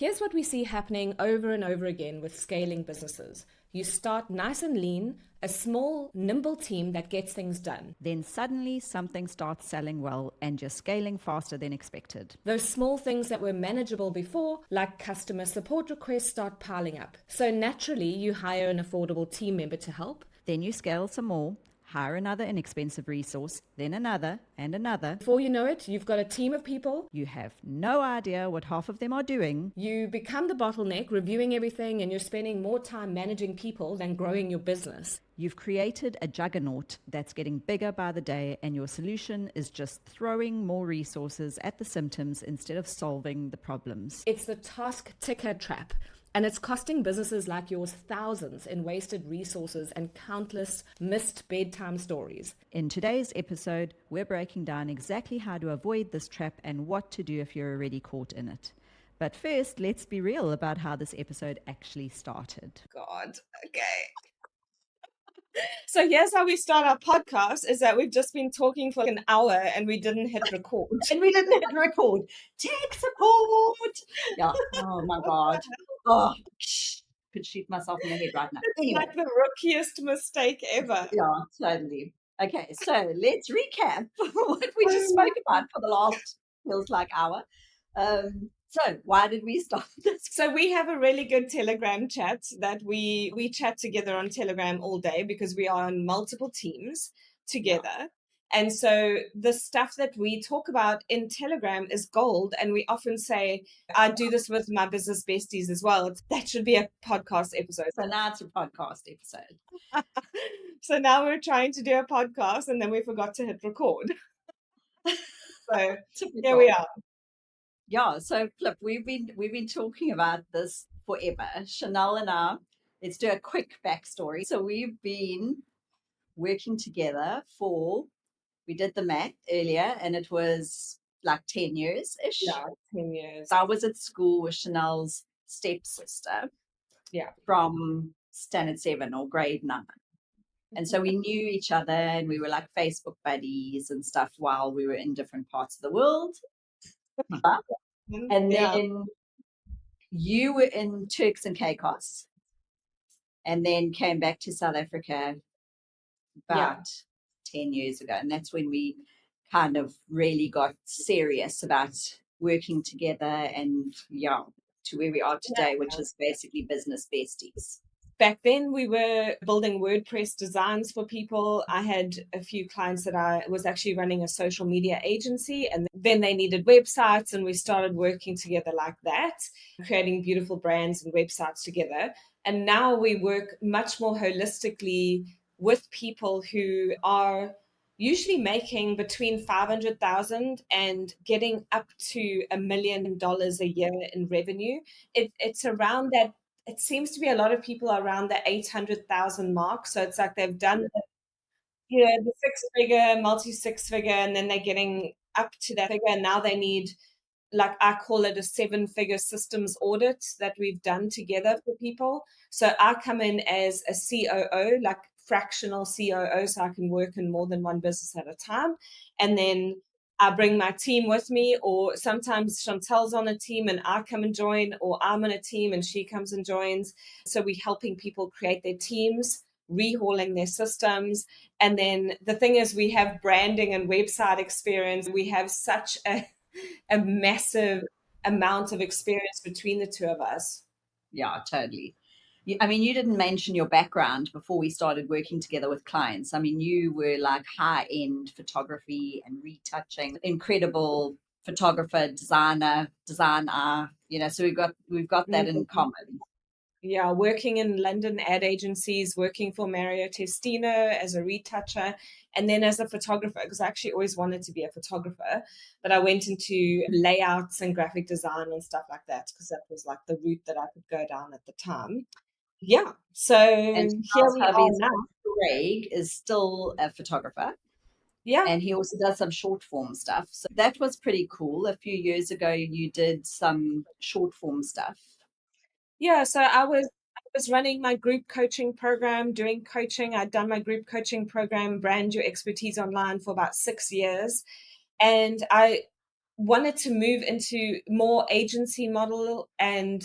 Here's what we see happening over and over again with scaling businesses. You start nice and lean, a small, nimble team that gets things done. Then suddenly something starts selling well and you're scaling faster than expected. Those small things that were manageable before, like customer support requests, start piling up. So naturally, you hire an affordable team member to help. Then you scale some more, hire another inexpensive resource, then another and another. Before you know it, you've got a team of people. You have no idea what half of them are doing. You become the bottleneck, reviewing everything, and you're spending more time managing people than growing your business. You've created a juggernaut that's getting bigger by the day, and your solution is just throwing more resources at the symptoms instead of solving the problems. It's the task ticker trap. And it's costing businesses like yours thousands in wasted resources and countless missed bedtime stories. In today's episode, we're breaking down exactly how to avoid this trap and what to do if you're already caught in it. But first, let's be real about how this episode actually started. God, okay. So here's how we start our podcast, is that we've just been talking for an hour and we didn't hit record. Tech support! Yeah, oh my God. Oh, could shoot myself in the head right now. It's like the rookiest mistake ever. Yeah, totally. Okay, so let's recap what we just spoke about for the last, feels like, hour. So why did we start this? So we have a really good Telegram chat that we chat together on Telegram all day because we are on multiple teams together. Yeah. And so the stuff that we talk about in Telegram is gold. And we often say, I do this with my business besties as well. That should be a podcast episode. So now it's a podcast episode. So now we're trying to do a podcast and then we forgot to hit record. So here we are. Yeah, so Flip, we've been talking about this forever. Chanel and I, let's do a quick backstory. So we've been working together we did the math earlier, and it was like 10 years-ish. Yeah, 10 years. I was at school with Chanel's stepsister. Yeah. From standard 7 or grade 9. And so we knew each other and we were like Facebook buddies and stuff while we were in different parts of the world. And then you were in Turks and Caicos and then came back to South Africa about 10 years ago. And that's when we kind of really got serious about working together and to where we are today, which is basically business besties. Back then, we were building WordPress designs for people. I had a few clients that I was actually running a social media agency, and then they needed websites, and we started working together like that, creating beautiful brands and websites together. And now we work much more holistically with people who are usually making between 500,000 and getting up to $1 million a year in revenue. It's around that. It seems to be a lot of people are around the 800,000 mark. So it's like they've done the six-figure, multi-six-figure, and then they're getting up to that figure. And now they need, like I call it, a 7-figure systems audit that we've done together for people. So I come in as a COO, like fractional COO, so I can work in more than one business at a time. And then I bring my team with me, or sometimes Chantel's on a team and I come and join, or I'm on a team and she comes and joins. So we're helping people create their teams, rehauling their systems. And then the thing is, we have branding and website experience. We have such a massive amount of experience between the two of us. Yeah, totally. I mean, you didn't mention your background before we started working together with clients. I mean, you were like high-end photography and retouching, incredible photographer, designer, so we've got that in common. Yeah, working in London ad agencies, working for Mario Testino as a retoucher, and then as a photographer, because I actually always wanted to be a photographer, but I went into layouts and graphic design and stuff like that, because that was like the route that I could go down at the time. Yeah, so and here we are now. Craig is still a photographer. Yeah. And he also does some short form stuff. So that was pretty cool. A few years ago, you did some short form stuff. Yeah, so I was running my group coaching program, doing coaching. I'd done my group coaching program, Brand Your Expertise Online, for about 6 years. And I wanted to move into more agency model. And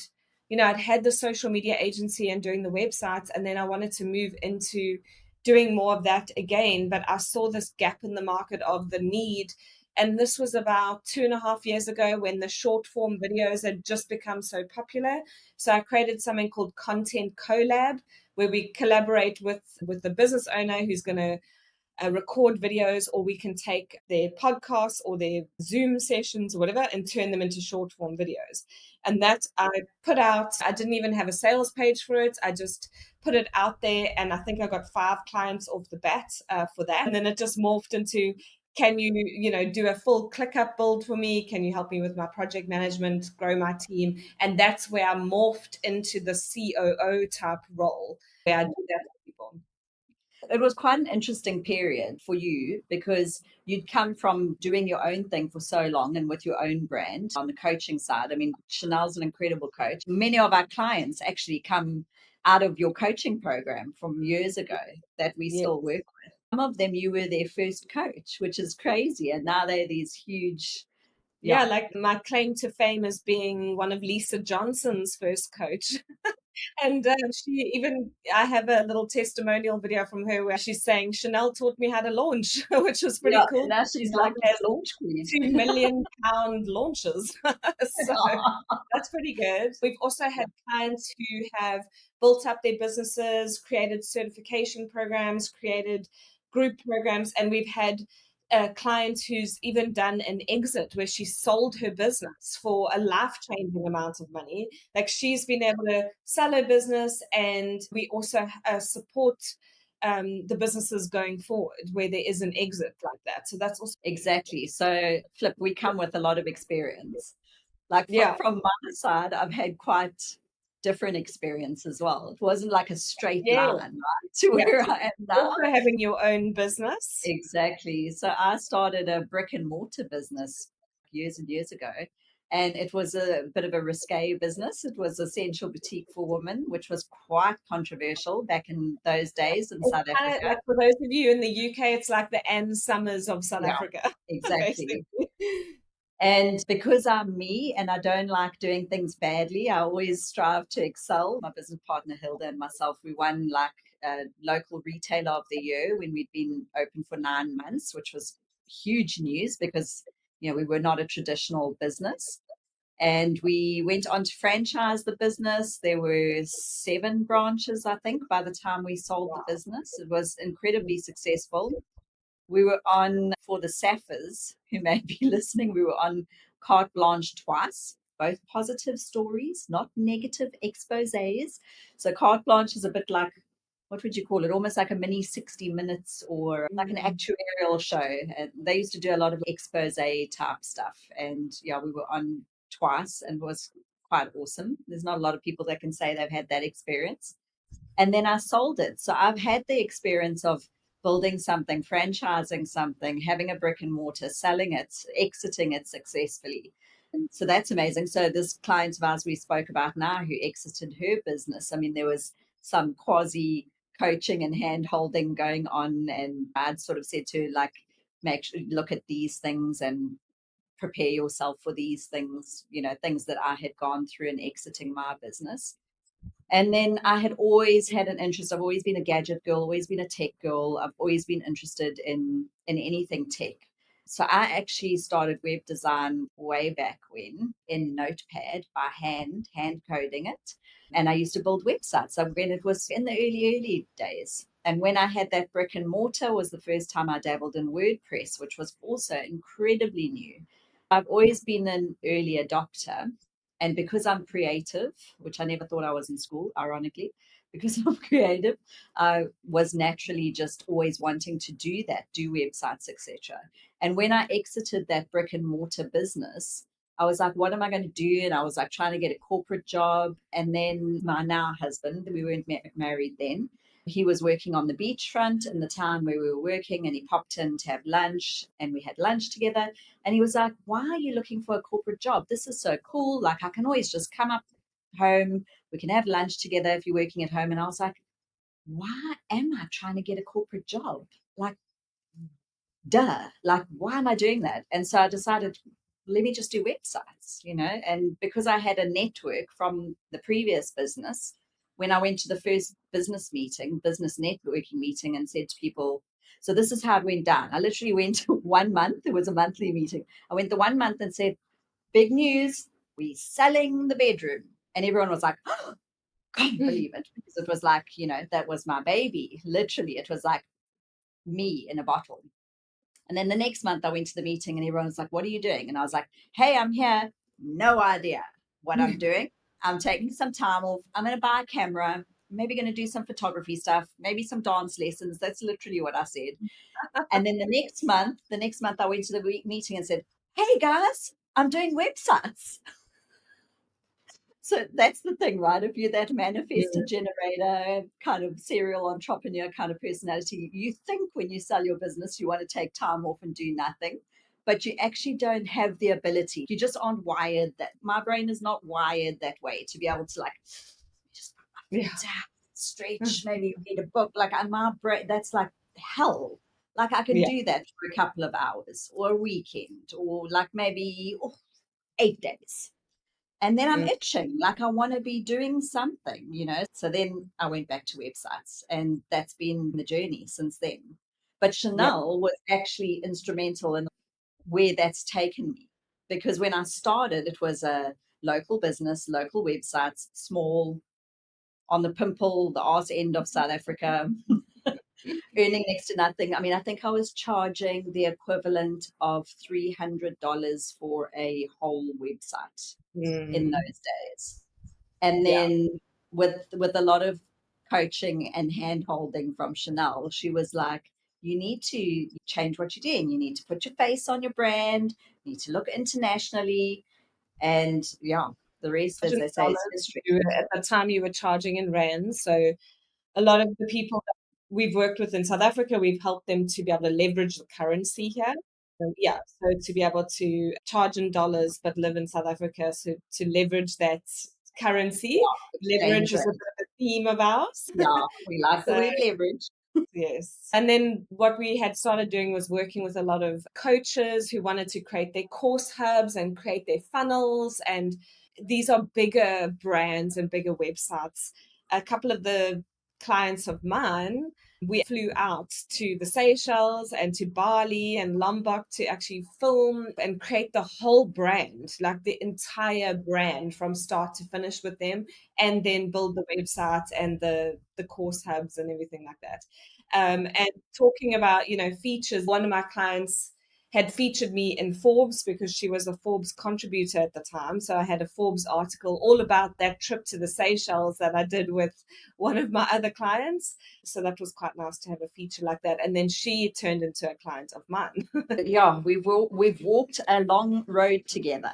I'd had the social media agency and doing the websites, and then I wanted to move into doing more of that again. But I saw this gap in the market of the need. And this was about 2.5 years ago, when the short form videos had just become so popular. So I created something called Content Collab, where we collaborate with the business owner who's going to record videos, or we can take their podcasts or their Zoom sessions or whatever and turn them into short form videos. And that I put out. I didn't even have a sales page for it. I just put it out there, and I think I got 5 clients off the bat for that. And then it just morphed into, can you, do a full ClickUp build for me? Can you help me with my project management, grow my team? And that's where I morphed into the COO type role, where I do that for people. It was quite an interesting period for you because you'd come from doing your own thing for so long and with your own brand on the coaching side. I mean, Chanel's an incredible coach. Many of our clients actually come out of your coaching program from years ago that we Yeah. still work with. Some of them, you were their first coach, which is crazy. And now they're these huge. Yeah, like my claim to fame is being one of Lisa Johnson's first coach. And I have a little testimonial video from her where she's saying, Chanel taught me how to launch, which was pretty Yeah, cool. now She she's now like has the launch queen. £2 million launches. So that's pretty good. We've also had clients who have built up their businesses, created certification programs, created group programs, and we've had a client who's even done an exit where she sold her business for a life-changing amount of money. Like, she's been able to sell her business, and we also support the businesses going forward where there is an exit like that. So that's also Exactly. So, Flip, we come with a lot of experience. Like yeah. from my side, I've had quite different experience as well. It wasn't like a straight Yeah. line, right, to Yeah. where I am now. Also having your own business. Exactly. So I started a brick and mortar business years and years ago. And it was a bit of a risque business. It was essential boutique for women, which was quite controversial back in those days in It's South kind of Africa. like, for those of you in the UK, it's like the Ann Summers of South Yeah, Africa, basically. exactly. And because I'm me and I don't like doing things badly, I always strive to excel. My business partner, Hilda, and myself, we won like local retailer of the year when we'd been open for 9 months, which was huge news because, we were not a traditional business. And we went on to franchise the business. There were 7 branches, I think, by the time we sold the business. It was incredibly successful. We were on for the Sapphirs who may be listening. We were on Carte Blanche twice, both positive stories, not negative exposés. So Carte Blanche is a bit like, what would you call it? Almost like a mini 60 minutes or like an actuarial show. And they used to do a lot of expose type stuff. And yeah, we were on twice and it was quite awesome. There's not a lot of people that can say they've had that experience. And then I sold it. So I've had the experience of building something, franchising something, having a brick and mortar, selling it, exiting it successfully. And so that's amazing. So this client of ours we spoke about now who exited her business, I mean, there was some quasi coaching and hand holding going on. And I'd sort of said to her, like, make sure look at these things and prepare yourself for these things, things that I had gone through in exiting my business. And then I had always had an interest. I've always been a gadget girl, always been a tech girl. I've always been interested in anything tech. So I actually started web design way back when in Notepad by hand coding it. And I used to build websites. So when it was in the early days. And when I had that brick and mortar was the first time I dabbled in WordPress, which was also incredibly new. I've always been an early adopter. And because I'm creative, which I never thought I was in school, ironically, because I'm creative, I was naturally just always wanting to do that, do websites, etc. And when I exited that brick and mortar business, I was like, what am I going to do? And I was like trying to get a corporate job. And then my now husband, we weren't married then, he was working on the beachfront in the town where we were working, and he popped in to have lunch, and we had lunch together. And he was like, why are you looking for a corporate job? This is so cool. Like, I can always just come up home. We can have lunch together if you're working at home. And I was like, why am I trying to get a corporate job? Like, duh. Like, why am I doing that? And so I decided, let me just do websites, and because I had a network from the previous business, when I went to the first business networking meeting and said to people, so this is how it went down. I literally went 1 month. It was a monthly meeting. I went the 1 month and said, big news, we're selling the bedroom. And everyone was like, oh, can't believe it. Because it was like, that was my baby. Literally, it was like me in a bottle. And then the next month I went to the meeting and everyone was like, what are you doing? And I was like, hey, I'm here. No idea what I'm doing. I'm taking some time off. I'm going to buy a camera, maybe going to do some photography stuff, maybe some dance lessons. That's literally what I said. And then the next month I went to the meeting and said, hey guys, I'm doing websites. So that's the thing, right? If you're that manifestor generator, kind of serial entrepreneur kind of personality, you think when you sell your business, you want to take time off and do nothing, but you actually don't have the ability. You just aren't wired that. My brain is not wired that way to be able to just put my feet down, stretch, maybe read a book. Like my brain, that's like hell. Like I can do that for a couple of hours or a weekend or like maybe 8 days. And then I'm itching, like I want to be doing something. So then I went back to websites, and that's been the journey since then. But Chanel was actually instrumental in where that's taken me, because when I started, it was a local business, local websites, small, on the pimple, the arse end of South Africa, earning next to nothing. I mean, I think I was charging the equivalent of $300 for a whole website in those days. And then with a lot of coaching and hand holding from Chanel, she was like, you need to change what you're doing. You need to put your face on your brand. You need to look internationally. And the rest, as they say, is history. At the time, you were charging in rands. So a lot of the people that we've worked with in South Africa, we've helped them to be able to leverage the currency here. So to be able to charge in dollars but live in South Africa, so to leverage that currency. Leverage is a bit of a theme of ours. Yeah, we like the word leverage. Yes. And then what we had started doing was working with a lot of coaches who wanted to create their course hubs and create their funnels. And these are bigger brands and bigger websites. A couple of the clients of mine, we flew out to the Seychelles and to Bali and Lombok to actually film and create the whole brand, like the entire brand from start to finish with them, and then build the website and the course hubs and everything like that. And talking about, features, one of my clients had featured me in Forbes because she was a Forbes contributor at the time. So I had a Forbes article all about that trip to the Seychelles that I did with one of my other clients. So that was quite nice to have a feature like that. And then she turned into a client of mine. We've walked a long road together.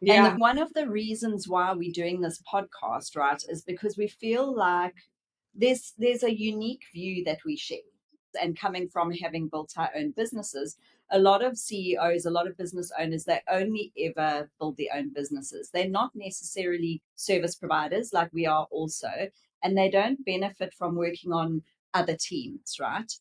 Yeah. And one of the reasons why we're doing this podcast, right, is because we feel like there's a unique view that we share. And coming from having built our own businesses, a lot of CEOs, a lot of business owners, they only ever build their own businesses. They're not necessarily service providers like we are also, and they don't benefit from working on other teams, right?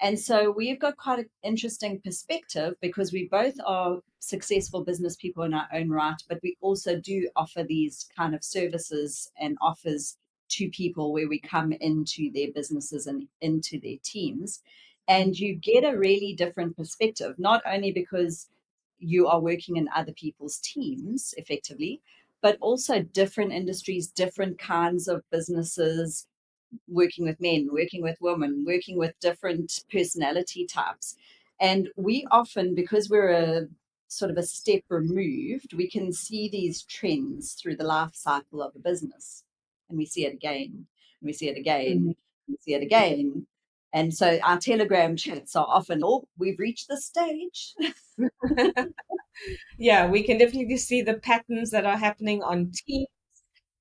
And so we've got quite an interesting perspective because we both are successful business people in our own right, but we also do offer these kind of services and offers to people where we come into their businesses and into their teams. And you get a really different perspective, not only because you are working in other people's teams effectively, but also different industries, different kinds of businesses, working with men, working with women, working with different personality types. And we often, because we're a sort of a step removed, we can see these trends through the life cycle of a business. And we see it again, and we see it again, and we see it again. And so our Telegram chats are often, we've reached the stage. Yeah, we can definitely see the patterns that are happening on teams,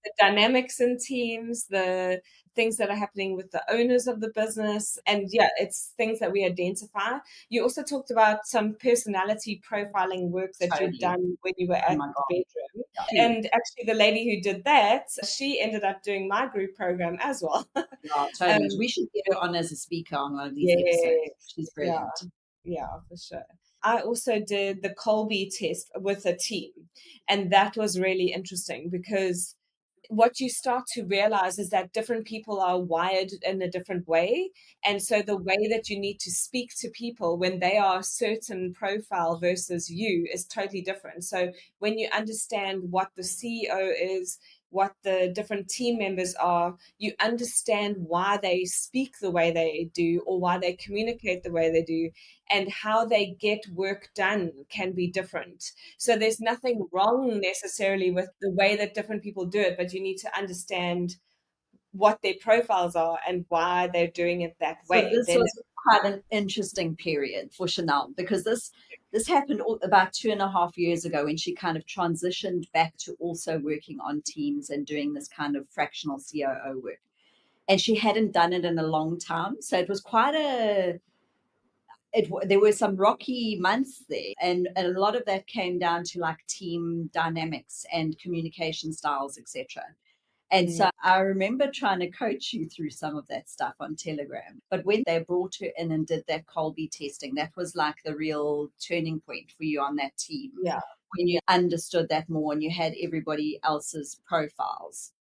the dynamics in teams, the things that are happening with the owners of the business. And it's things that we identify. You also talked about some personality profiling work that you'd done when you were at the bedroom. Yeah. And actually the lady who did that, she ended up doing my group program as well. Yeah, totally. We should get her on as a speaker on one of these episodes. She's brilliant. Yeah, for sure. I also did the Colby test with a team. And that was really interesting because what you start to realize is that different people are wired in a different way. And so the way that you need to speak to people when they are a certain profile versus you is totally different. So when you understand what the CEO is, what the different team members are, you understand why they speak the way they do or why they communicate the way they do, and how they get work done can be different. So there's nothing wrong necessarily with the way that different people do it, but you need to understand what their profiles are and why they're doing it that So way. this Then, was quite an interesting period for Chanel, because this happened about 2.5 years ago, when she kind of transitioned back to also working on teams and doing this kind of fractional COO work. And she hadn't done it in a long time. So it was quite there were some rocky months there. And a lot of that came down to like team dynamics and communication styles, etc. And mm, so I remember trying to coach you through some of that stuff on Telegram. But when they brought her in and did that Colby testing, that was like the real turning point for you on that team. yeah, When you understood that more and you had everybody else's profiles.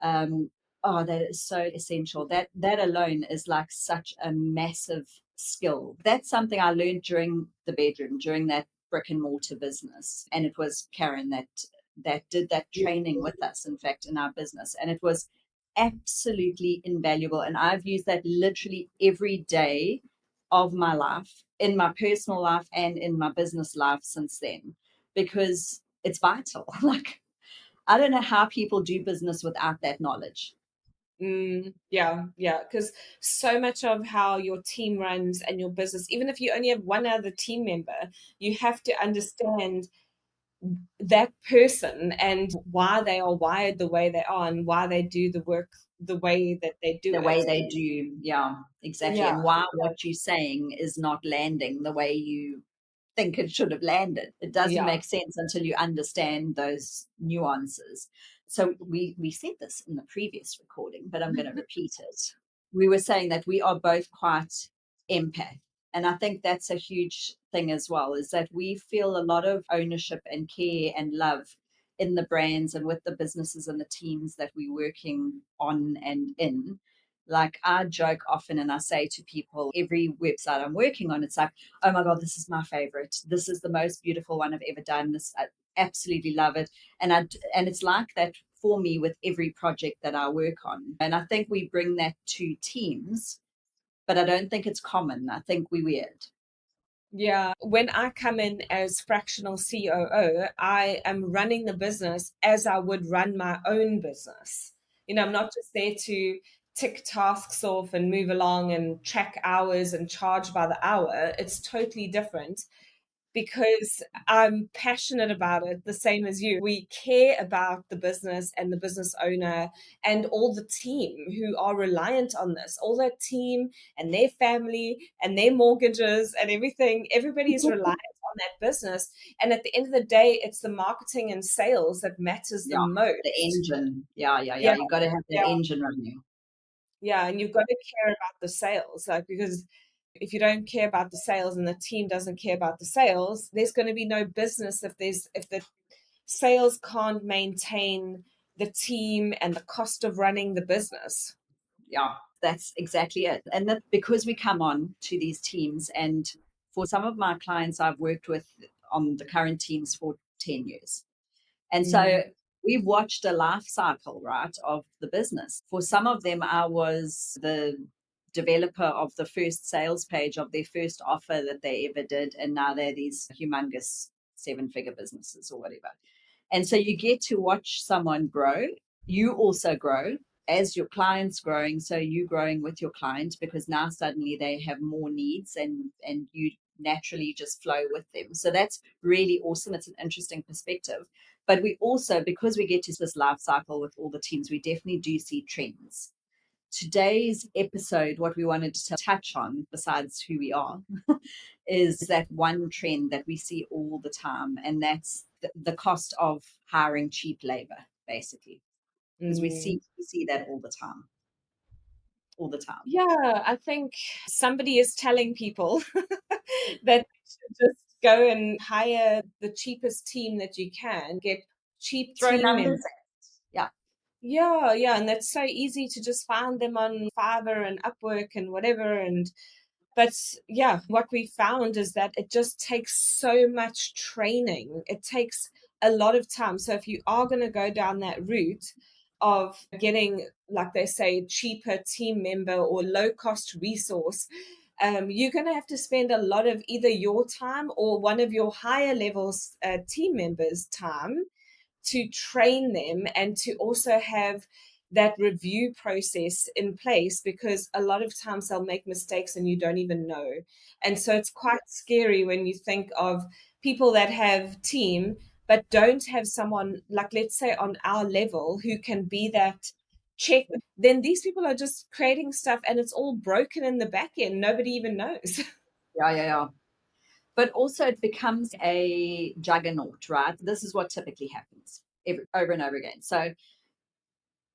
Um, oh, that is so essential. That alone is like such a massive skill. That's something I learned during the bedroom, during that brick and mortar business. And it was Karen that did that training with us, in fact, in our business. And it was absolutely invaluable. And I've used that literally every day of my life, in my personal life and in my business life since then, because it's vital. Like, I don't know how people do business without that knowledge. yeah, yeah. Because so much of how your team runs and your business, even if you only have one other team member, you have to understand that person and why they are wired the way they are and why they do the work the way that they do The it. way they do, yeah, exactly. Yeah, And why what you're saying is not landing the way you think it should have landed. It doesn't yeah. make sense until you understand those nuances. So we said this in the previous recording, but I'm going to repeat it. We were saying that we are both quite empath. And I think that's a huge thing as well, is that we feel a lot of ownership and care and love in the brands and with the businesses and the teams that we're working on and in. Like, I joke often and I say to people, every website I'm working on, it's like, oh my God, this is my favorite. This is the most beautiful one I've ever done. This, I absolutely love it. And it's like that for me with every project that I work on. And I think we bring that to teams, but I don't think it's common. I think we're weird. Yeah, when I come in as fractional COO, I am running the business as I would run my own business. I'm not just there to tick tasks off and move along and track hours and charge by the hour. It's totally different because I'm passionate about it, the same as you. We care about the business and the business owner and all the team who are reliant on this, all that team and their family and their mortgages and everything. Everybody is reliant on that business. And at the end of the day, it's the marketing and sales that matters the Yeah. The most. engine. Yeah, yeah, yeah. Yeah, You've got to have that yeah, engine running. yeah. And you've got to care about the sales, like, because if you don't care about the sales and the team doesn't care about the sales, there's going to be no business if the sales can't maintain the team and the cost of running the business. Yeah, that's exactly it. And that because we come on to these teams, and for some of my clients, I've worked with on the current teams for 10 years. And so Mm, we've watched a life cycle, right, of the business. For some of them, I was the developer of the first sales page of their first offer that they ever did. And now they're these humongous 7-figure businesses or whatever. And so you get to watch someone grow. You also grow as your client's growing. So you growing with your client, because now suddenly they have more needs, and you naturally just flow with them. So that's really awesome. It's an interesting perspective. But we also, because we get to this life cycle with all the teams, we definitely do see trends. Today's episode, what we wanted to touch on, besides who we are, is that one trend that we see all the time, and that's the cost of hiring cheap labor, basically, because mm. we see that all the time. Yeah, I think somebody is telling people that they should just Go and hire the cheapest team that you can, get cheap Throw team numbers members. at. Yeah. Yeah, yeah, and that's so easy to just find them on Fiverr and Upwork and whatever. And but yeah, what we found is that it just takes so much training. It takes a lot of time. So if you are going to go down that route of getting, like they say, cheaper team member or low cost resource, you're going to have to spend a lot of either your time or one of your higher levels team members' time to train them and to also have that review process in place, because a lot of times they'll make mistakes and you don't even know. And so it's quite scary when you think of people that have team but don't have someone, like let's say on our level, who can be that check. Then these people are just creating stuff and it's all broken in the back end, nobody even knows. Yeah, yeah, yeah. But also it becomes a juggernaut, right? This is what typically happens over and over again. So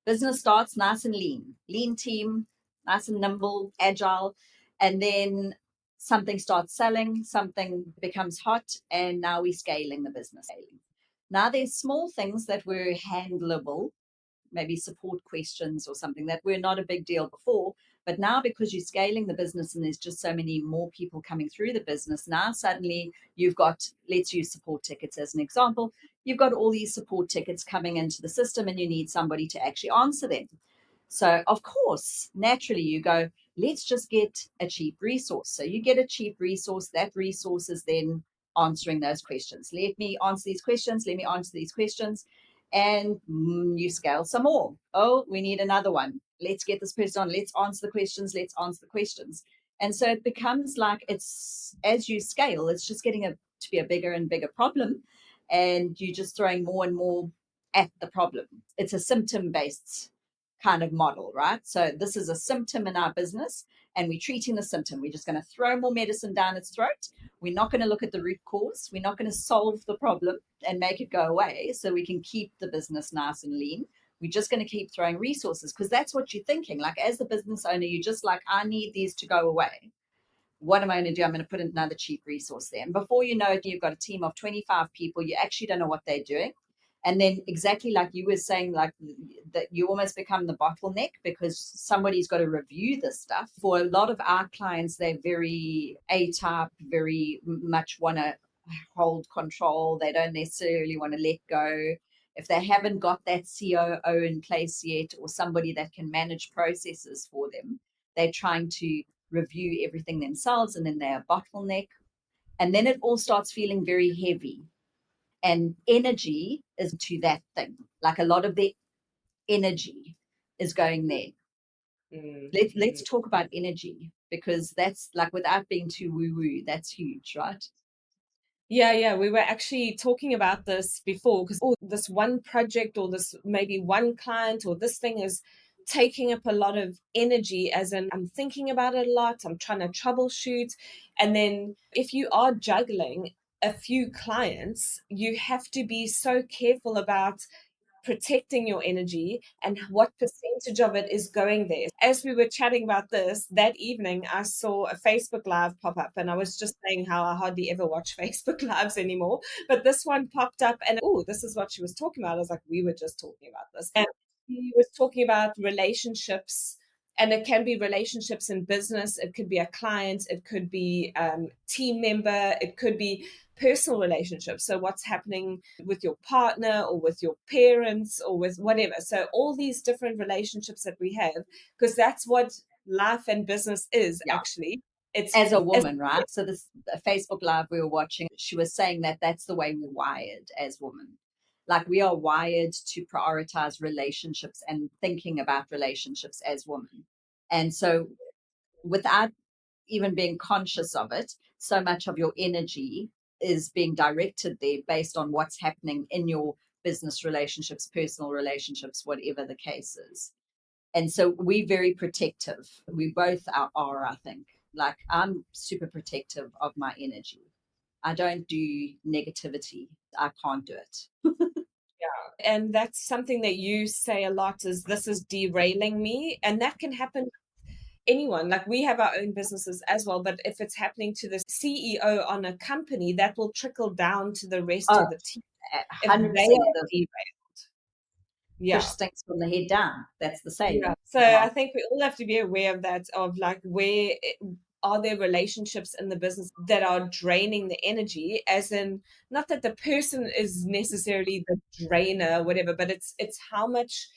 business starts nice and lean team, nice and nimble, agile, and then something starts selling, something becomes hot, and now we're scaling the business. Now there's small things that were handleable, maybe support questions or something that were not a big deal before. But now, because you're scaling the business and there's just so many more people coming through the business, now suddenly you've got, let's use support tickets as an example. You've got all these support tickets coming into the system and you need somebody to actually answer them. So, of course, naturally you go, let's just get a cheap resource. So, you get a cheap resource. That resource is then answering those questions. Let me answer these questions. Let me answer these questions. And you scale some more. Oh, we need another one. Let's get this person on. Let's answer the questions. Let's answer the questions. And so it becomes like it's as you scale, it's just getting to be a bigger and bigger problem. And you're just throwing more and more at the problem. It's a symptom based kind of model, right? So this is a symptom in our business and we're treating the symptom. We're just going to throw more medicine down its throat. We're not going to look at the root cause. We're not going to solve the problem and make it go away so we can keep the business nice and lean. We're just going to keep throwing resources because that's what you're thinking. Like as the business owner, you're just like, I need these to go away. What am I going to do? I'm going to put another cheap resource there. And before you know it, you've got a team of 25 people. You actually don't know what they're doing. And then exactly like you were saying, like that you almost become the bottleneck because somebody's got to review this stuff. For a lot of our clients, they're very A-type, very much want to hold control. They don't necessarily want to let go. If they haven't got that COO in place yet or somebody that can manage processes for them, they're trying to review everything themselves and then they're a bottleneck. And then it all starts feeling very heavy and energy is to that thing. Like a lot of the energy is going there. Let's talk about energy because that's like without being too woo woo, that's huge, right? Yeah, yeah, we were actually talking about this before because this one project or this maybe one client or this thing is taking up a lot of energy, as in I'm thinking about it a lot, I'm trying to troubleshoot. And then if you are juggling a few clients, you have to be so careful about protecting your energy and what percentage of it is going there. As we were chatting about this that evening, I saw a Facebook Live pop up, and I was just saying how I hardly ever watch Facebook Lives anymore. But this one popped up, and oh, this is what she was talking about. I was like, we were just talking about this. And she was talking about relationships. And it can be relationships in business. It could be a client. It could be team member. It could be personal relationships. So what's happening with your partner or with your parents or with whatever. So all these different relationships that we have, because that's what life and business is Yeah. actually. It's as a woman, right? So this Facebook Live we were watching, she was saying that that's the way we're wired as women. Like we are wired to prioritize relationships and thinking about relationships as women. And so without even being conscious of it, so much of your energy is being directed there based on what's happening in your business relationships, personal relationships, whatever the case is. And so we're very protective. We both are, I think. Like I'm super protective of my energy. I don't do negativity. I can't do it. and that's something that you say a lot, is this is derailing me. And that can happen anyone. Like we have our own businesses as well, but if it's happening to the CEO on a company, that will trickle down to the rest Oh, of the team if they 100%. are The derailed. fish Yeah. stinks from the head down. That's the Yeah. saying. So Yeah, I think we all have to be aware of that, of like where are there relationships in the business that are draining the energy, as in not that the person is necessarily the drainer or whatever, but it's how much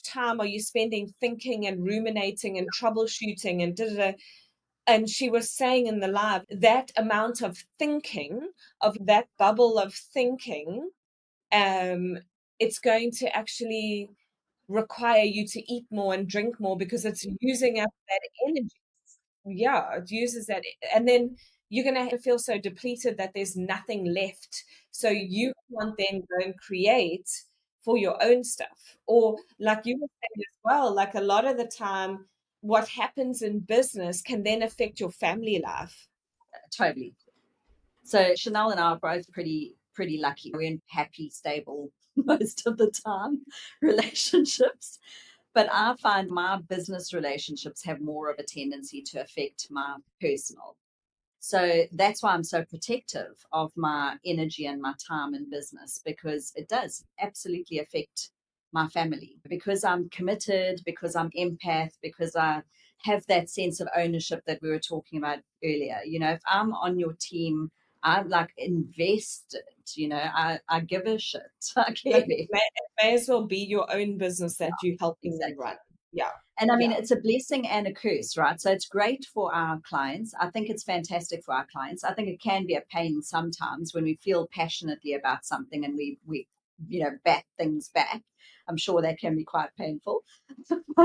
time are you spending thinking and ruminating and troubleshooting and da da da. And she was saying in the live that amount of thinking, of that bubble of thinking, um, it's going to actually require you to eat more and drink more because it's using up that energy. Yeah, it uses that, and then you're gonna feel so depleted that there's nothing left. So you can't then go and create for your own stuff. Or like you were saying as well, like a lot of the time, what happens in business can then affect your family life. totally. So Chanel and I are both pretty lucky. We're in happy, stable most of the time relationships. But I find my business relationships have more of a tendency to affect my personal. So that's why I'm so protective of my energy and my time in business, because it does absolutely affect my family. Because I'm committed, because I'm empath, because I have that sense of ownership that we were talking about earlier. You know, if I'm on your team, I'm like invested, I give a shit. I care. Like it may as well be your own business Yeah, that you're helping them run. exactly. Yeah. And I mean, Yeah. it's a blessing and a curse, right? So it's great for our clients. I think it's fantastic for our clients. I think it can be a pain sometimes when we feel passionately about something and we bat things back. I'm sure that can be quite painful.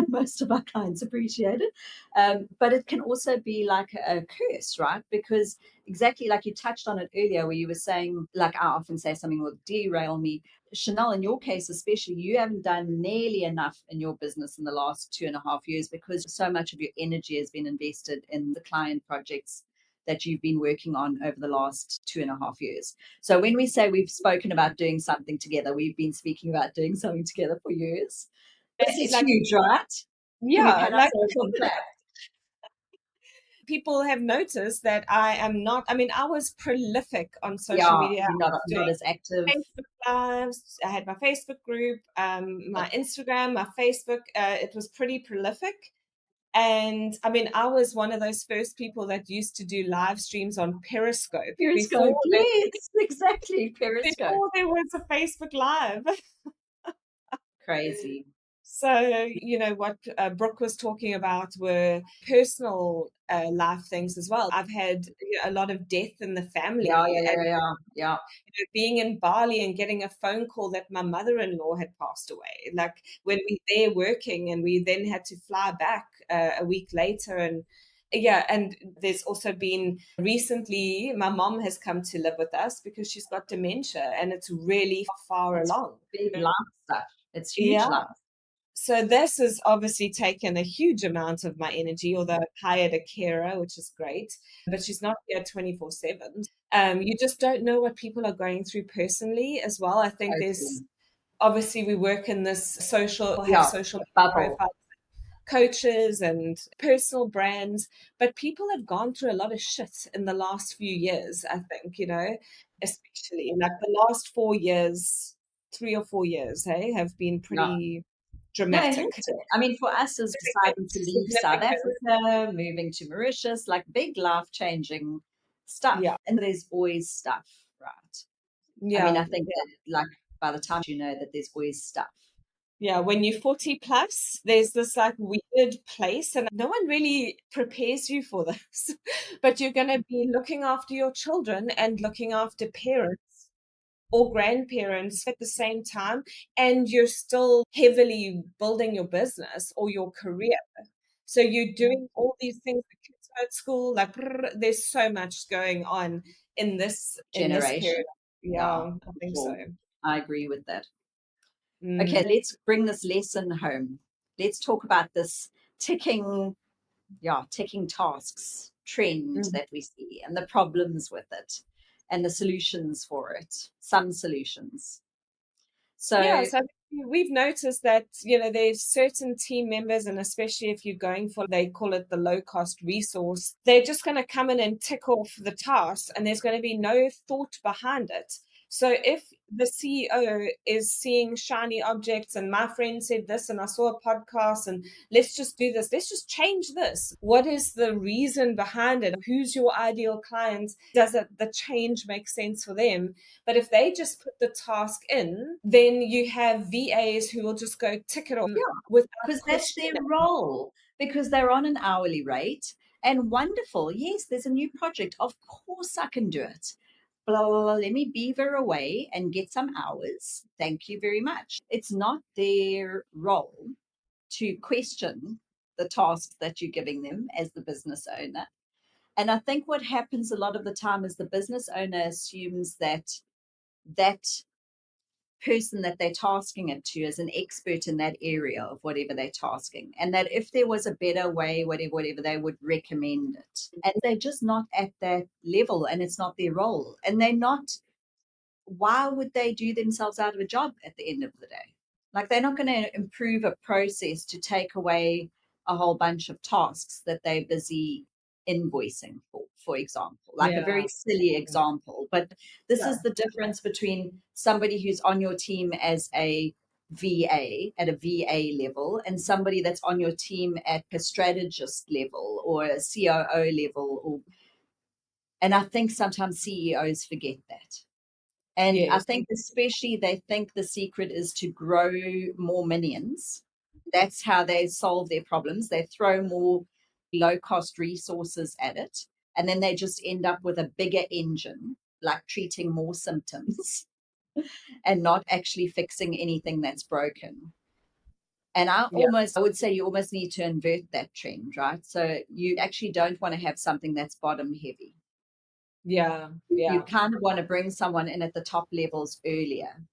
Most of our clients appreciate it. But it can also be like a curse, right? Because exactly like you touched on it earlier, where you were saying, like I often say something will derail me. Chanel, in your case especially, you haven't done nearly enough in your business in the last 2.5 years because so much of your energy has been invested in the client projects that you've been working on over the last 2.5 years. So when we say we've spoken about doing something together, we've been speaking about doing something together for years. This is Like, huge, right? Can we yeah, pat like ourselves on the back? people have noticed that I am not, I mean, I was prolific on social Yeah, media. I you're not was doing not as active. Facebook lives. I had my Facebook group, my Instagram, my Facebook. It was pretty prolific. And I mean, I was one of those first people that used to do live streams on Periscope Periscope, yes, exactly. Periscope. before there was a Facebook Live. Crazy. So, what Brooke was talking about were personal life things as well. I've had a lot of death in the Yeah, family, yeah, and yeah, yeah, yeah. being in Bali and getting a phone call that my mother-in-law had passed away. Like when we there working, and we then had to fly back a week later, and yeah, and there's also been recently my mom has come to live with us because she's got dementia and it's really far It's along. big life stuff. It's huge Yeah. life. So this has obviously taken a huge amount of my energy, although I've hired a carer, which is great, but she's not here 24/7. You just don't know what people are going through personally as well. I think there's Totally. obviously we work in this have Yeah, social bubble. profiles, coaches and personal brands, but people have gone through a lot of shit in the last few years, I think, especially like the last 4 years, 3 or 4 years, hey, have been Yeah. pretty No, dramatic. hectic. I mean, for us as deciding to leave South Significant. Africa, moving to Mauritius, like big life changing stuff. Yeah. And there's always stuff, right? I mean, Yeah. I think that like by the time you know that there's always stuff. Yeah. When you're 40 plus, there's this like weird place, and no one really prepares you for this. But you're going to be looking after your children and looking after parents or grandparents at the same time, and you're still heavily building your business or your career. So you're doing all these things, the kids are at school, like there's so much going on in this Generation. period. Yeah, Yeah, I for think so. sure. I agree with that. Okay, Mm, let's bring this lesson home. Let's talk about this ticking, ticking tasks trend mm. that we see and the problems with it and the solutions for it. Some solutions. Yeah, So so we've noticed that, you know, there's certain team members, and especially if you're going for, they call it the low cost resource, they're just going to come in and tick off the tasks, and there's going to be no thought behind it. So if the CEO is seeing shiny objects, and my friend said this, and I saw a podcast, and let's just do this, let's just change this. What is the reason behind it? Who's your ideal client? Does it, the change make sense for them? But if they just put the task in, then you have VAs who will just go tick it off without Because that's their questioning. role, because they're on an hourly rate. And wonderful. Yes, there's a new project. Of course I can do it. Blah, blah, blah. Let me beaver away and get some hours. Thank you very much. It's not their role to question the tasks that you're giving them as the business owner. And I think what happens a lot of the time is the business owner assumes that that person that they're tasking it to is an expert in that area of whatever they're tasking, and that if there was a better way, whatever, they would recommend it. And they're just not at that level, and it's not their role. And they're not, why would they do themselves out of a job at the end of the day? Like, they're not going to improve a process to take away a whole bunch of tasks that they're busy invoicing for example, like a very silly example. But this is the difference between somebody who's on your team as a VA at a VA level and somebody that's on your team at a strategist level or a COO level. And I think sometimes CEOs forget that. And I think especially they think the secret is to grow more minions. That's how they solve their problems. They throw more low cost resources at it. And then they just end up with a bigger engine, like treating more symptoms and not actually fixing anything that's broken. And I would say you almost need to invert that trend, right? So you actually don't want to have something that's bottom heavy. You kind of want to bring someone in at the top levels earlier,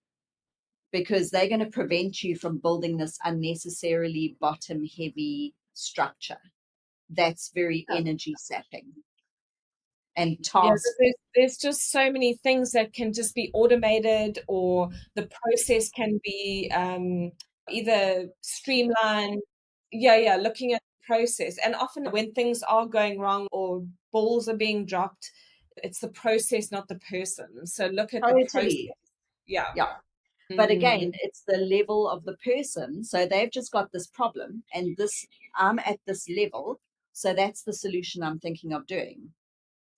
because they're going to prevent you from building this unnecessarily bottom heavy structure that's very energy sapping and task. There's just so many things that can just be automated, or the process can be either streamlined. Looking at the process. And often when things are going wrong or balls are being dropped, it's the process, not the person. So look at the process. Yeah. But again, it's the level of the person. So they've just got this problem, and this, I'm at this level. So that's the solution I'm thinking of doing,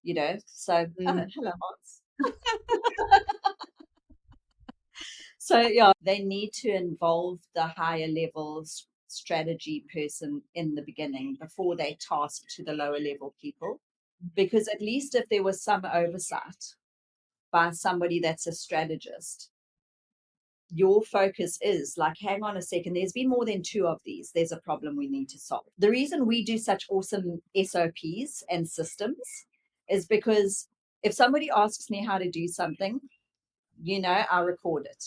you know? So, oh, hello, Hans. So, yeah, they need to involve the higher levels strategy person in the beginning before they task to the lower level people. Because at least if there was some oversight by somebody that's a strategist, your focus is like, hang on a second, there's been more than 2 of these. There's a problem we need to solve. The reason we do such awesome SOPs and systems is because if somebody asks me how to do something, you know, I record it.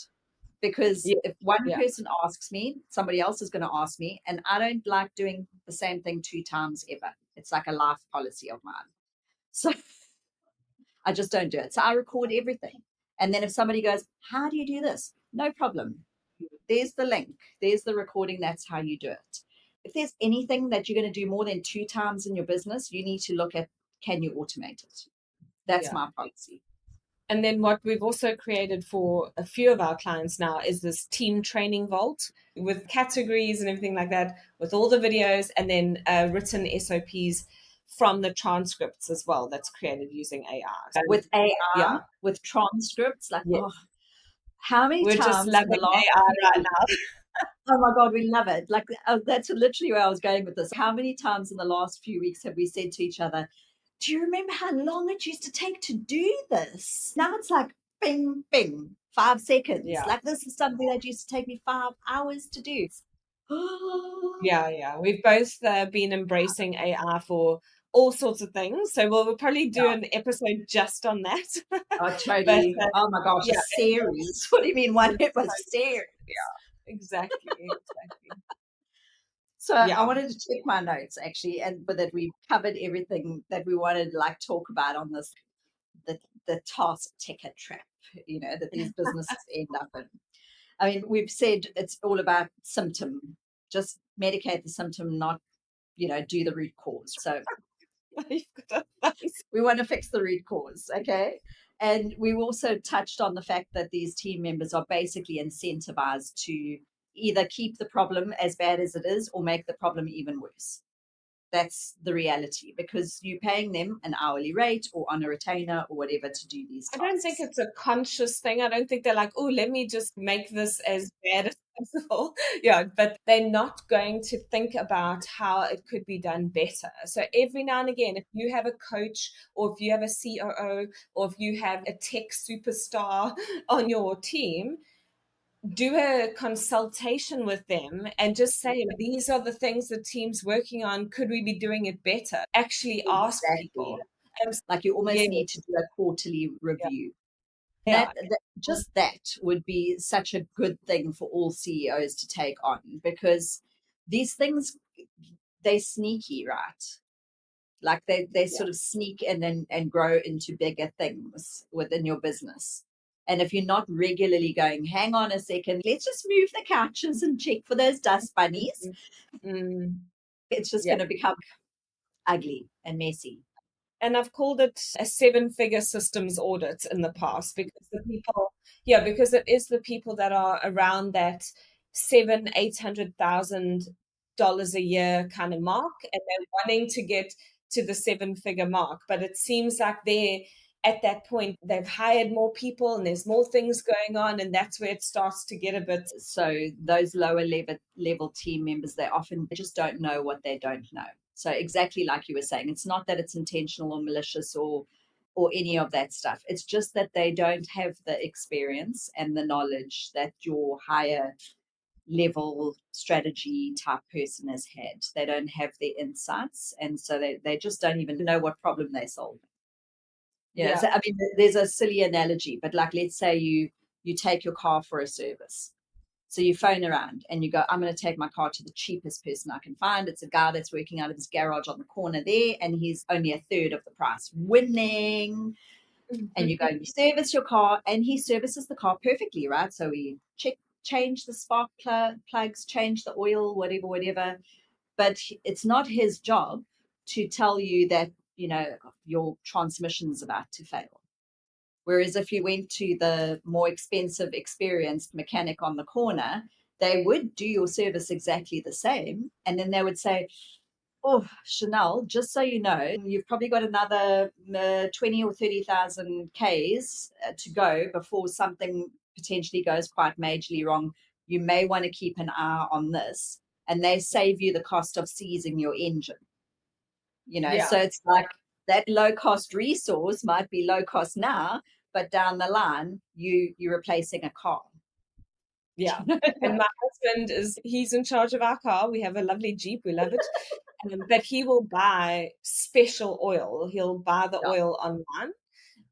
Because if one person asks me, somebody else is going to ask me, and I don't like doing the same thing 2 times ever. It's like a life policy of mine. So I just don't do it. So I record everything. And then if somebody goes, how do you do this? No problem. There's the link. There's the recording. That's how you do it. If there's anything that you're going to do more than 2 times in your business, you need to look at, can you automate it? That's my policy. And then what we've also created for a few of our clients now is this team training vault with categories and everything like that, with all the videos, and then written SOPs from the transcripts as well, that's created using AI. With AI, with transcripts, like, oh, how many We're times just loving AI right now. Oh my God, we love it. Like, that's literally where I was going with this. How many times in the last few weeks have we said to each other, do you remember how long it used to take to do this? Now it's like, bing, bing, 5 seconds. Like, this is something that used to take me 5 hours to do. We've both been embracing AI for all sorts of things. So we'll probably do an episode just on that. Oh, totally. But, oh my gosh, a series. What do you mean one episode? Series. Yeah, exactly. So I wanted to check my notes actually, and but that we've covered everything that we wanted to like talk about on this, the task ticker trap, you know, that these businesses end up in. I mean, we've said it's all about symptom, just medicate the symptom, not, do the root cause. So we want to fix the root cause. Okay. And we also touched on the fact that these team members are basically incentivized to either keep the problem as bad as it is or make the problem even worse. That's the reality, because you're paying them an hourly rate or on a retainer or whatever to do these I don't think tasks. it's a conscious thing. I don't think they're like, oh, let me just make this as bad as possible. Yeah, but they're not going to think about how it could be done better. So every now and again, if you have a coach or if you have a COO or if you have a tech superstar on your team, do a consultation with them and just say, these are the things the team's working on. Could we be doing it better? Actually ask Exactly. people. And Like you yeah, almost need to do a quarterly yeah, review. yeah. Just that would be such a good thing for all CEOs to take on, because these things, they're sneaky, right? Like they Yeah. sort of sneak in and grow into bigger things within your business. And if you're not regularly going, hang on a second, let's just move the couches and check for those dust bunnies, Mm, it's just yeah. going to become ugly and messy. And I've called it a seven-figure systems audit in the past because the people, yeah, because it is the people that are around that seven, $800,000 a year kind of mark, and they're wanting to get to the seven-figure mark. But it seems like they're at that point, they've hired more people and there's more things going on, and that's where it starts to get a bit. So those lower level team members, they often just don't know what they don't know. So exactly like you were saying, it's not that it's intentional or malicious or any of that stuff. It's just that they don't have the experience and the knowledge that your higher level strategy type person has had. They don't have the insights, and so they just don't even know what problem they solve. Yeah, Yeah. so I mean, there's a silly analogy, but like, let's say you take your car for a service. So you phone around and you go, I'm going to take my car to the cheapest person I can find. It's a guy that's working out of his garage on the corner there, and he's only a third of the price. Winning. And you go and you service your car, and he services the car perfectly, right? So we change the spark plugs, change the oil, whatever. But it's not his job to tell you that, your transmission's about to fail. Whereas if you went to the more expensive, experienced mechanic on the corner, they would do your service exactly the same. And then they would say, oh, Chanel, just so you know, you've probably got another 20 or 30,000 Ks to go before something potentially goes quite majorly wrong. You may want to keep an eye on this. And they save you the cost of seizing your engine. Yeah. So it's like that low cost resource might be low cost now, but down the line, you're replacing a car. Yeah. And my husband he's in charge of our car. We have a lovely Jeep. We love it. But he will buy special oil. He'll buy the Yeah, oil online.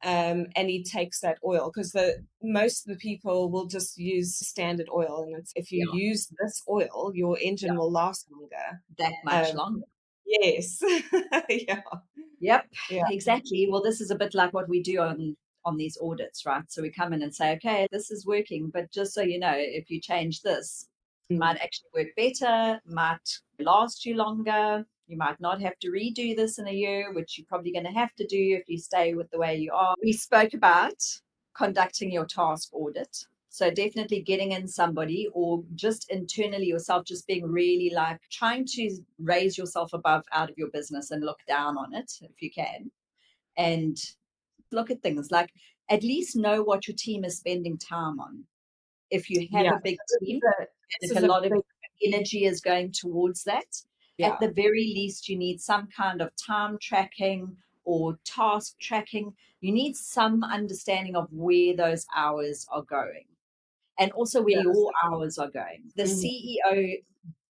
And he takes that oil because most of the people will just use standard oil. And if you yeah, use this oil, your yeah, engine will last longer. that much Um, longer. yes. Yeah. Yep, Yeah. exactly. Well, this is a bit like what we do on these audits, right? So we come in and say, okay, this is working, but just so you know, if you change this, might actually work better, might last you longer. You might not have to redo this in a year, which you're probably going to have to do if you stay with the way you are. We spoke about conducting your task audit. So definitely getting in somebody, or just internally yourself, just being really like trying to raise yourself above out of your business and look down on it if you can. And look at things like, at least know what your team is spending time on. If you have Yeah. a big team, This and if is a a lot of big, energy is going towards that, at yeah. the very least, you need some kind of time tracking or task tracking. You need some understanding of where those hours are going, and also where Yes. your hours are going. The CEO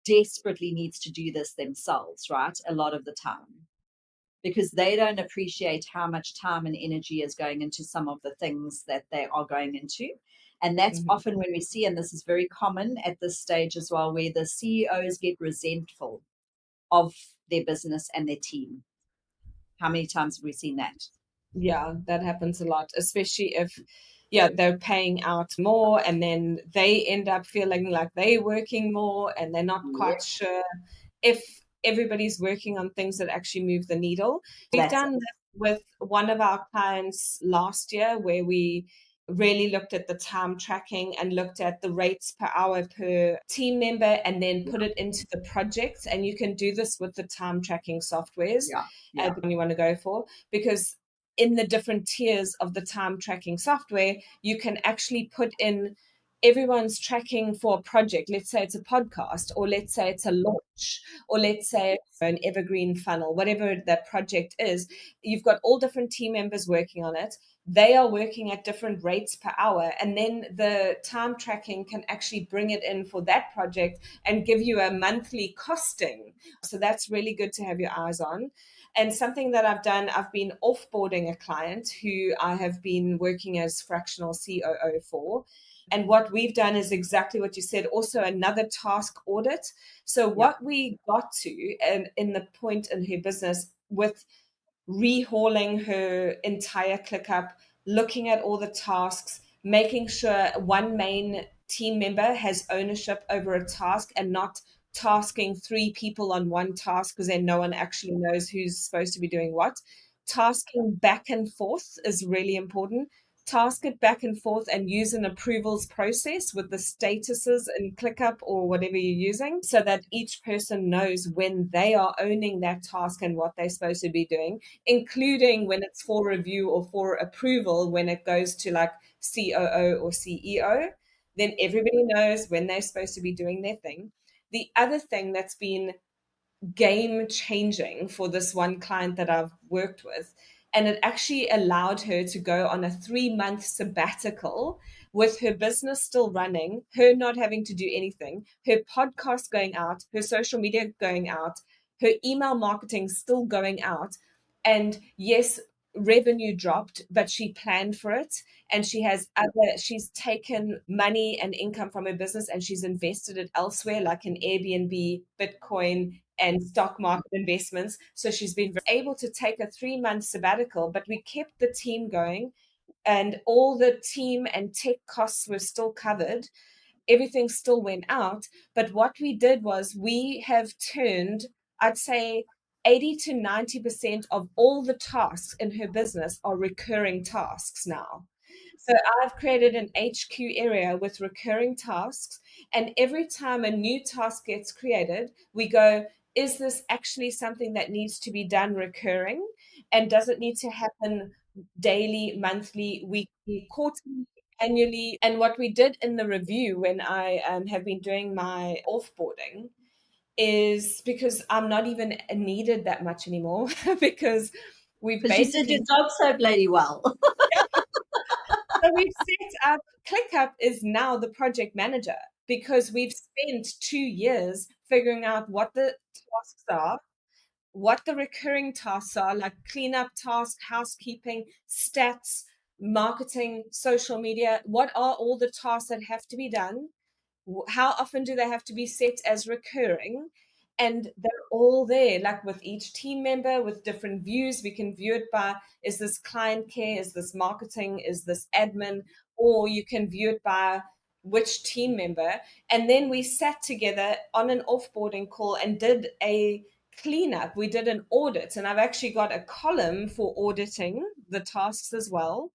desperately needs to do this themselves, right? A lot of the time, because they don't appreciate how much time and energy is going into some of the things that they are going into. And that's Mhm. often when we see, and this is very common at this stage as well, where the CEOs get resentful of their business and their team. How many times have we seen that? Yeah, that happens a lot, especially if yeah, they're paying out more, and then they end up feeling like they're working more and they're not quite Yep. sure if everybody's working on things that actually move the needle. We've That's done it. this with one of our clients last year where we really looked at the time tracking and looked at the rates per hour per team member and then put it into the projects. And you can do this with the time tracking softwares Yeah. Yeah. when you want to go for, because in the different tiers of the time tracking software, you can actually put in everyone's tracking for a project. Let's say it's a podcast, or let's say it's a launch, or let's say it's an evergreen funnel, whatever that project is. You've got all different team members working on it. They are working at different rates per hour. And then the time tracking can actually bring it in for that project and give you a monthly costing. So that's really good to have your eyes on. And something that I've done, I've been offboarding a client who I have been working as fractional COO for. And what we've done is exactly what you said, also another task audit. So what we got to, and in the point in her business with rehauling her entire ClickUp, looking at all the tasks, making sure one main team member has ownership over a task and not tasking three people on one task, because then no one actually knows who's supposed to be doing what. Tasking back and forth is really important. Task it back and forth and use an approvals process with the statuses in ClickUp or whatever you're using, so that each person knows when they are owning that task and what they're supposed to be doing, including when it's for review or for approval, when it goes to like COO or CEO, then everybody knows when they're supposed to be doing their thing. The other thing that's been game changing for this one client that I've worked with. And it actually allowed her to go on a 3-month sabbatical with her business still running, her not having to do anything, her podcast going out, her social media going out, her email marketing still going out. And yes, revenue dropped, but she planned for it. And she's taken money and income from her business and she's invested it elsewhere, like in Airbnb, Bitcoin, and stock market investments. So she's been able to take a 3-month sabbatical, but we kept the team going and all the team and tech costs were still covered. Everything still went out. But what we did was we have turned, I'd say, 80 to 90% of all the tasks in her business are recurring tasks now. So I've created an HQ area with recurring tasks. And every time a new task gets created, we go, is this actually something that needs to be done recurring? And does it need to happen daily, monthly, weekly, quarterly, annually? And what we did in the review when I have been doing my offboarding is, because I'm not even needed that much anymore, because we've Because you did your basically job so bloody well. so we've set up, ClickUp is now the project manager because we've spent 2 years figuring out what the tasks are, what the recurring tasks are, like cleanup tasks, housekeeping, stats, marketing, social media. What are all the tasks that have to be done? How often do they have to be set as recurring? And they're all there, like with each team member with different views. We can view it by, is this client care, is this marketing, is this admin, or you can view it by which team member. And then we sat together on an offboarding call and did a cleanup. We did an audit, and I've actually got a column for auditing the tasks as well.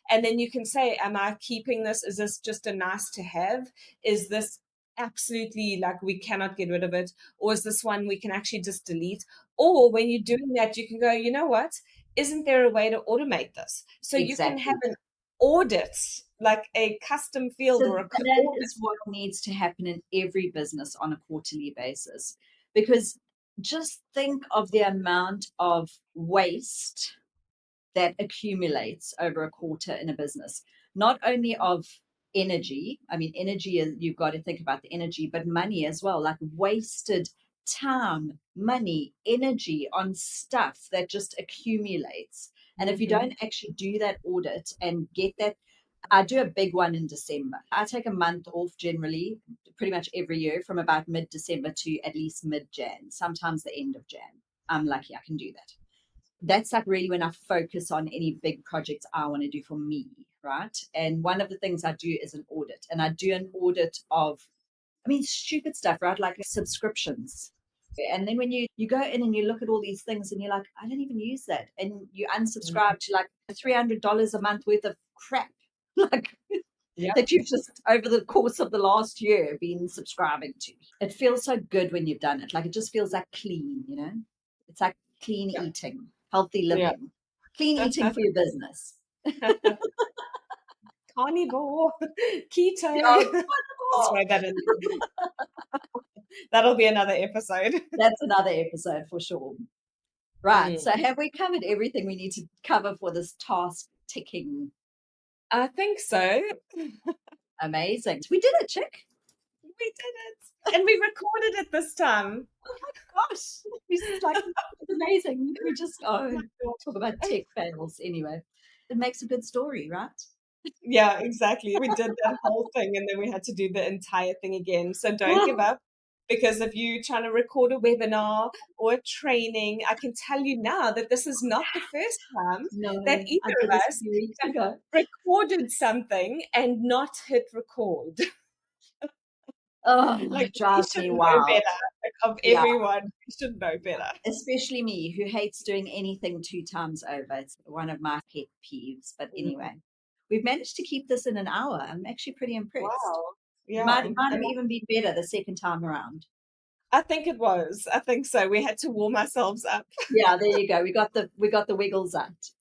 And then you can say, am I keeping this? Is this just a nice to have? Is this absolutely like we cannot get rid of it? Or is this one we can actually just delete? Or when you're doing that, you can go, you know what? Isn't there a way to automate this? So you can have Exactly. an audit, like a custom field So or a that audit. is what needs to happen in every business on a quarterly basis. Because just think of the amount of waste that accumulates over a quarter in a business, not only of energy. I mean, energy is, you've got to think about the energy, but money as well, like wasted time, money, energy on stuff that just accumulates. And if you don't actually do that audit and get that, I do a big one in December. I take a month off generally, pretty much every year, from about mid December to at least mid Jan, sometimes the end of Jan. I'm lucky I can do that. That's like really when I focus on any big projects I want to do for me, right? And one of the things I do is an audit, and I do an audit of, stupid stuff, right? Like subscriptions. And then when you go in and you look at all these things and you're like, I don't even use that. And you unsubscribe to like $300 a month worth of crap. Like Yeah. that you've just over the course of the last year been subscribing to. It feels so good when you've done it. Like it just feels like clean, It's like clean Yeah. eating, healthy Yeah. living, clean eating for your business. Carnivore, keto. Yeah, Just throw that in. That'll be another episode. that's another episode for sure. Right. So Mm. have we covered everything we need to cover for this task ticking? I think so. Amazing. We did it, chick. We did it. And we recorded it this time. Oh my gosh. It's like, it's amazing. We just talk about tech fails anyway. It makes a good story, right? Yeah, exactly. We did that whole thing and then we had to do the entire thing again. So don't give up, because if you're trying to record a webinar or a training, I can tell you now that this is not the first time No, that I either did of this a us few weeks have ago. recorded something and not hit record. Oh, Like, it we drives should me know wild. better. Like, of Yeah, everyone, we should know better. especially me who hates doing anything 2 times over. It's one of my pet peeves. But anyway, we've managed to keep this in an hour. I'm actually pretty impressed. Wow. Might Yeah. might have even been better the second time around. I think it was. I think so. We had to warm ourselves up. Yeah, there you go. We got the wiggles out.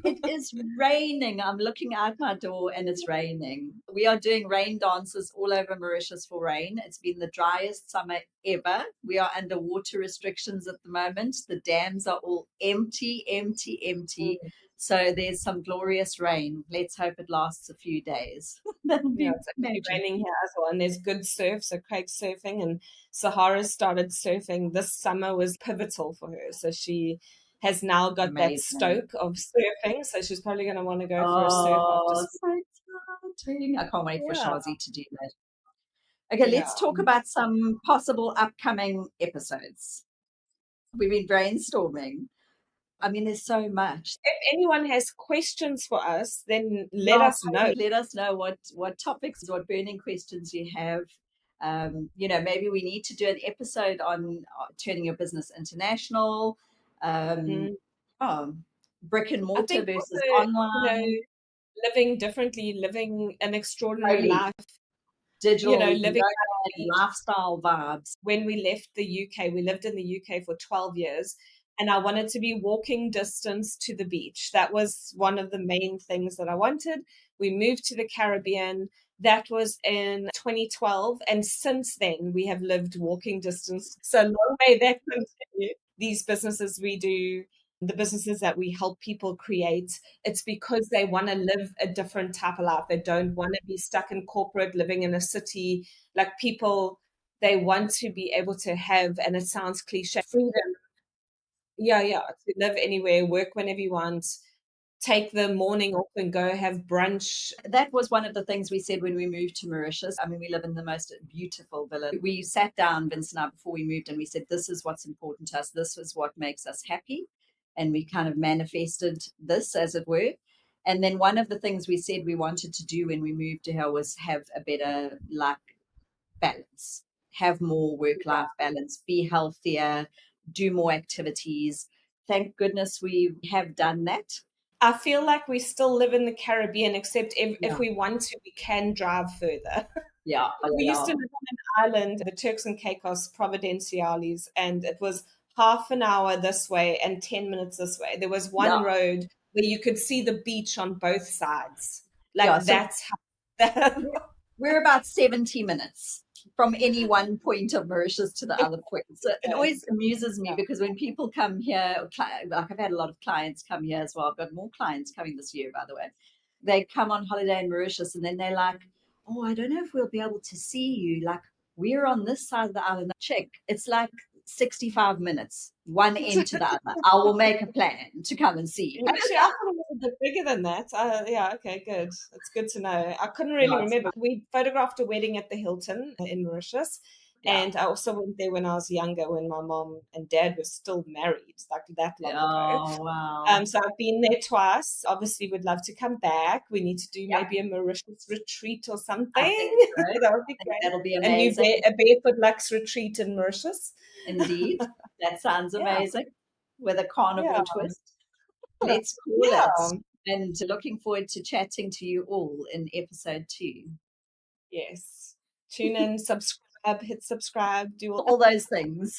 It is raining. I'm looking out my door and it's raining. We are doing rain dances all over Mauritius for rain. It's been the driest summer ever. We are under water restrictions at the moment. The dams are all empty, empty, empty. So there's some glorious rain. Let's hope it lasts a few days. That'll Yeah, be it's actually magic. raining here as well, and there's good surf. So Craig's surfing, and Sahara started surfing. This summer was pivotal for her. So she has now got that Amazing. stoke of surfing. So she's probably going to want to go for a surf after Oh, school. so exciting. I can't wait for Yeah, Shazi to do that. Okay, yeah. let's talk about some possible upcoming episodes. We've been brainstorming. There's so much. If anyone has questions for us, then let Yeah, us know. let us know what topics, what burning questions you have. Maybe we need to do an episode on turning your business international, um, Mm. oh, brick and I mortar think versus also, online, living differently, living an extraordinary totally life, digital living by nomad the beach. lifestyle vibes. When we left the UK, we lived in the UK for 12 years, and I wanted to be walking distance to the beach. That was one of the main things that I wanted. We moved to the Caribbean. That was in 2012. And since then, we have lived walking distance. So long may that continue. These businesses we do, the businesses that we help people create, it's because they want to live a different type of life. They don't want to be stuck in corporate, living in a city. Like people, they want to be able to have, and it sounds cliche, freedom. Yeah, yeah, to live anywhere, work whenever you want, take the morning off and go have brunch. That was one of the things we said when we moved to Mauritius. We live in the most beautiful villa. We sat down, Vince and I, before we moved, and we said, this is what's important to us. This is what makes us happy. And we kind of manifested this, as it were. And then one of the things we said we wanted to do when we moved to here was have a better life balance, have more work-life balance, be healthier, do more activities. Thank goodness we have done that. I feel like we still live in the Caribbean, except if Yeah. we want to, we can drive further. Yeah. We used to live on an island, the Turks and Caicos Providenciales, and it was half an hour this way and 10 minutes this way. There was Yeah. one road where you could see the beach on both sides. Like Yeah, so that's how that, we're about 70 minutes from any one point of Mauritius to the other point. So it always amuses me because when people come here, like I've had a lot of clients come here as well. I've got more clients coming this year, by the way. They come on holiday in Mauritius and then they're like, oh, I don't know if we'll be able to see you. Like, we're on this side of the island. Check. It's like 65 minutes, one end to the other. I will make a plan to come and see you. Actually, I thought it was a bit bigger than that. Yeah, okay, good. It's good to know. I couldn't really remember. We photographed a wedding at the Hilton in Mauritius, Yeah. And I also went there when I was younger, when my mom and dad were still married, like that long ago. Oh, wow. So I've been there twice. Obviously, would love to come back. We need to do Yep. maybe a Mauritius retreat or I think something. so. That would be I think great. that'll be A new amazing. a barefoot Lux retreat in Mauritius. Indeed. That sounds Yeah, amazing. With a yeah, carnival twist. Let's call it. yeah. And looking forward to chatting to you all in episode 2. Yes. Tune in, subscribe, hit subscribe, do all All those things.